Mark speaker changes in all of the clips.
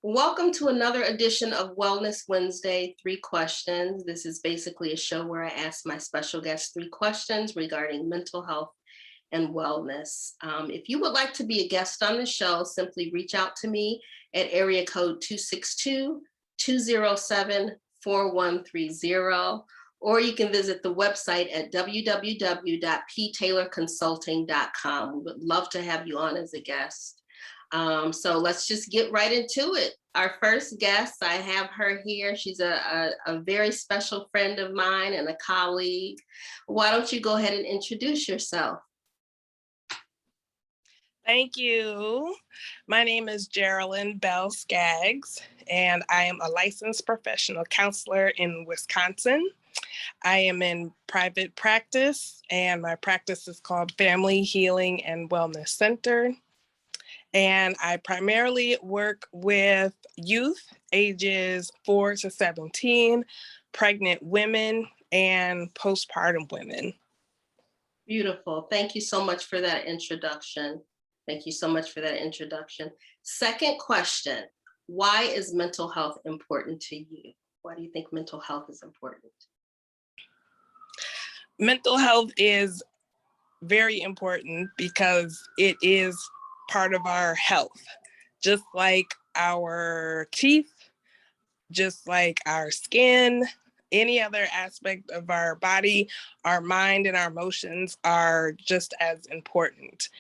Speaker 1: Welcome to another edition of Wellness Wednesday, Three Questions. This is basically a show where I ask my special guests three questions regarding mental health and wellness. If you would like to be a guest on the show, simply reach out to me at area code 262-207-4130, or you can visit the website at www.ptaylorconsulting.com. We would love to have you on as a guest. So let's just get right into it. Our first guest, I have her here. She's a very special friend of mine and a colleague. Why don't you go ahead and introduce yourself?
Speaker 2: Thank you. My name is Geraldine Bell Skaggs, and I am a licensed professional counselor in Wisconsin. I am in private practice, and my practice is called Family Healing and Wellness Center. And I primarily work with youth ages 4 to 17, pregnant women, and postpartum women.
Speaker 1: Beautiful. Thank you so much for that introduction. Thank you so much for that introduction. Second question, why is mental health important to you? Why do you think mental health is important?
Speaker 2: Mental health is very important because it is part of our health, just like our teeth, just like our skin, any other aspect of our body, our mind and our emotions are just as important.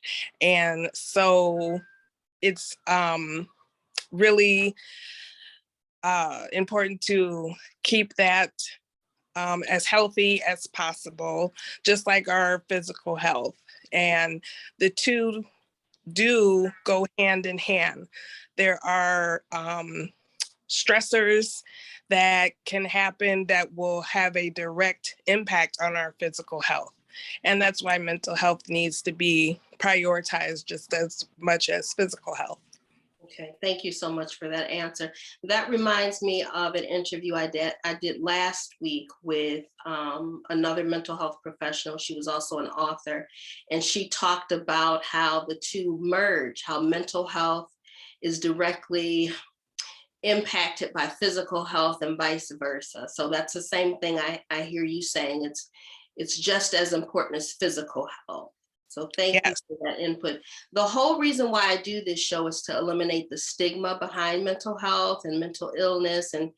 Speaker 2: And so it's really important to keep that as healthy as possible, just like our physical health. And the two do go hand in hand. There are stressors that can happen that will have a direct impact on our physical health. And that's why mental health needs to be prioritized just as much as physical health.
Speaker 1: Okay, thank you so much for that answer. That reminds me of an interview I did last week with another mental health professional. She was also an author, and she talked about how the two merge, how mental health is directly impacted by physical health and vice versa. So that's the same thing I hear you saying. It's just as important as physical health. So thank you for that input. The whole reason why I do this show is to eliminate the stigma behind mental health and mental illness, and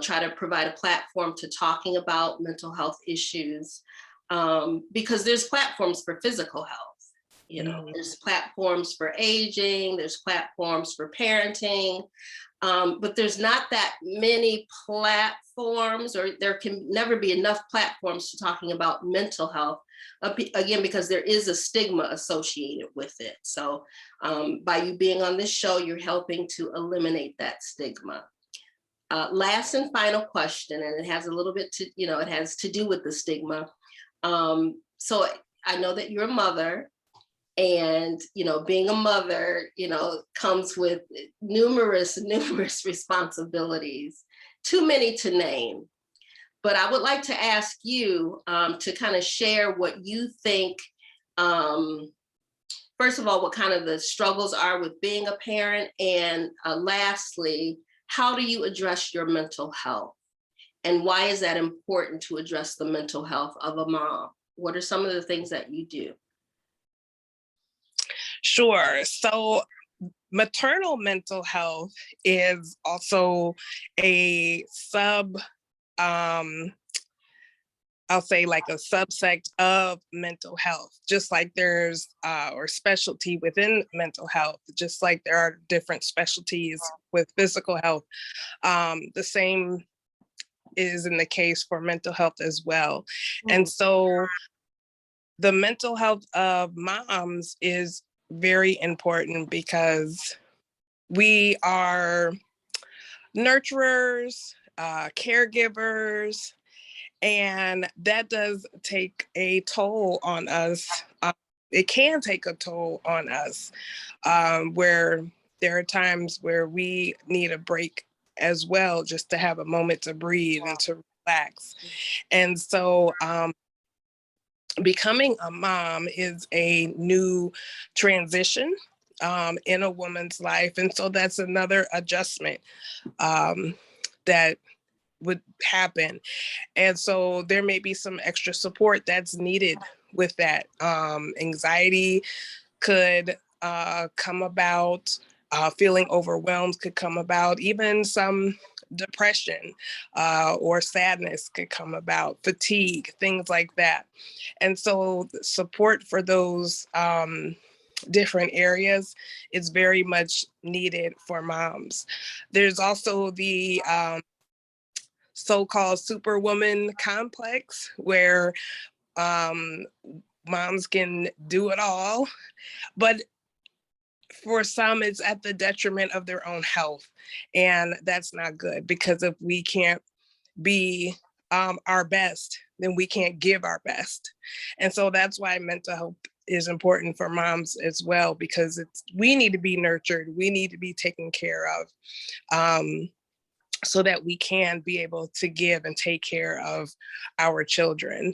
Speaker 1: try to provide a platform to talking about mental health issues, because there's platforms for physical health. There's platforms for aging, there's platforms for parenting, but there's not that many platforms, or there can never be enough platforms to talking about mental health, again, because there is a stigma associated with it. So by you being on this show, you're helping to eliminate that stigma. Last and final question, and it has a little bit to, it has to do with the stigma. So I know that you're a mother, and being a mother comes with numerous responsibilities, too many to name. But I would like to ask you to kind of share what you think, first of all, what kind of the struggles are with being a parent, and lastly, how do you address your mental health, and why is that important to address the mental health of a mom? What are some of the things that you do?
Speaker 2: Sure. So maternal mental health is also a I'll say like a subsect of mental health, just like there's or specialty within mental health, just like there are different specialties with physical health. The same is in the case for mental health as well. And so the mental health of moms is very important because we are nurturers, caregivers, and that does take a toll on us. It can take a toll on us, where there are times where we need a break as well, just to have a moment to breathe and to relax. And so becoming a mom is a new transition in a woman's life. And so that's another adjustment that would happen. And so there may be some extra support that's needed with that. Anxiety could come about, feeling overwhelmed could come about, even some depression or sadness could come about, fatigue, things like that. And so support for those different areas is very much needed for moms. There's also the so-called superwoman complex where moms can do it all, but for some it's at the detriment of their own health, and that's not good, because if we can't be our best, then we can't give our best. And so that's why mental health is important for moms as well, because we need to be nurtured, we need to be taken care of, so that we can be able to give and take care of our children.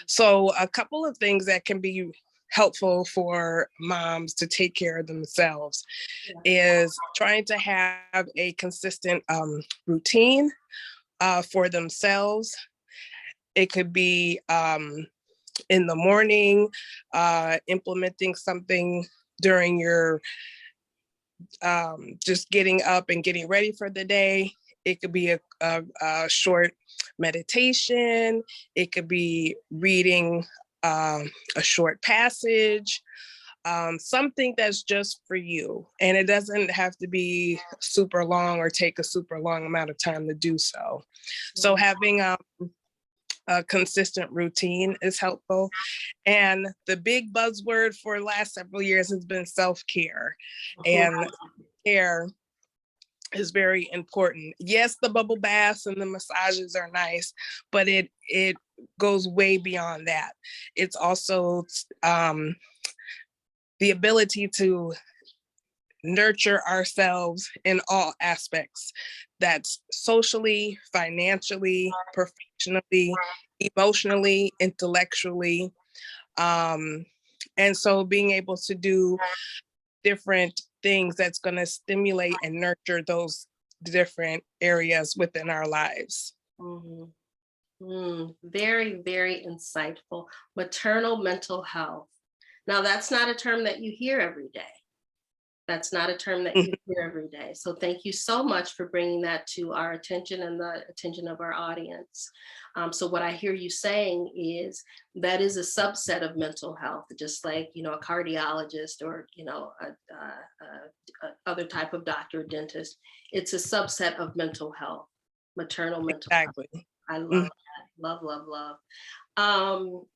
Speaker 2: So a couple of things that can be helpful for moms to take care of themselves is trying to have a consistent routine for themselves. It could be in the morning, implementing something during your just getting up and getting ready for the day. It could be a short meditation. It could be reading a short passage, something that's just for you. And it doesn't have to be super long or take a super long amount of time to do so. So having a consistent routine is helpful. And the big buzzword for the last several years has been self-care. And care is very important. Yes, the bubble baths and the massages are nice, but it goes way beyond that. It's also the ability to nurture ourselves in all aspects. That's socially, financially, professionally, emotionally, intellectually. And so being able to do different things that's going to stimulate and nurture those different areas within our lives.
Speaker 1: Very, very insightful. Maternal mental health. Now, that's not a term that you hear every day. That's not a term that you hear every day. So thank you so much for bringing that to our attention and the attention of our audience. So what I hear you saying is that is a subset of mental health, just like, a cardiologist or, other type of doctor or dentist. It's a subset of mental health, maternal mental health. I love that. Love, love, love.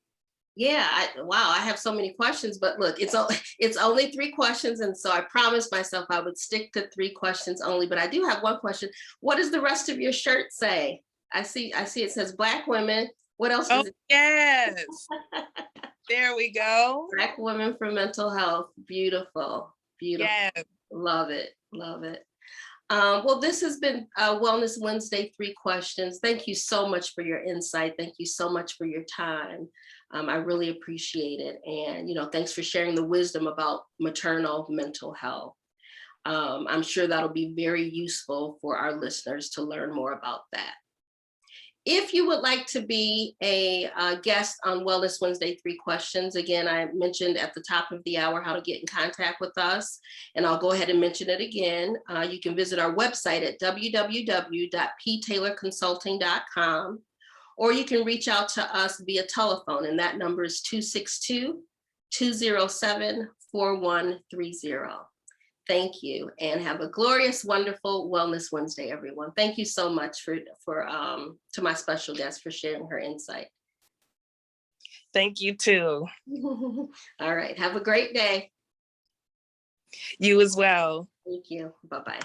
Speaker 1: Yeah, wow, I have so many questions, but look, it's only 3 questions. And so I promised myself I would stick to 3 questions only, but I do have one question. What does the rest of your shirt say? I see it says Black women. What else does it?
Speaker 2: Yes. There we go.
Speaker 1: Black women for mental health. Beautiful. Beautiful.
Speaker 2: Yes.
Speaker 1: Love it. Love it. Well, this has been Wellness Wednesday 3 questions. Thank you so much for your insight. Thank you so much for your time. I really appreciate it. And, thanks for sharing the wisdom about maternal mental health. I'm sure that'll be very useful for our listeners to learn more about that. If you would like to be a guest on Wellness Wednesday 3 questions, again, I mentioned at the top of the hour how to get in contact with us, and I'll go ahead and mention it again. You can visit our website at www.ptaylorconsulting.com, or you can reach out to us via telephone, and that number is 262-207-4130. Thank you, and have a glorious, wonderful Wellness Wednesday, everyone. Thank you so much to my special guest for sharing her insight.
Speaker 2: Thank you too.
Speaker 1: All right, have a great day.
Speaker 2: You as well.
Speaker 1: Thank you. Bye-bye.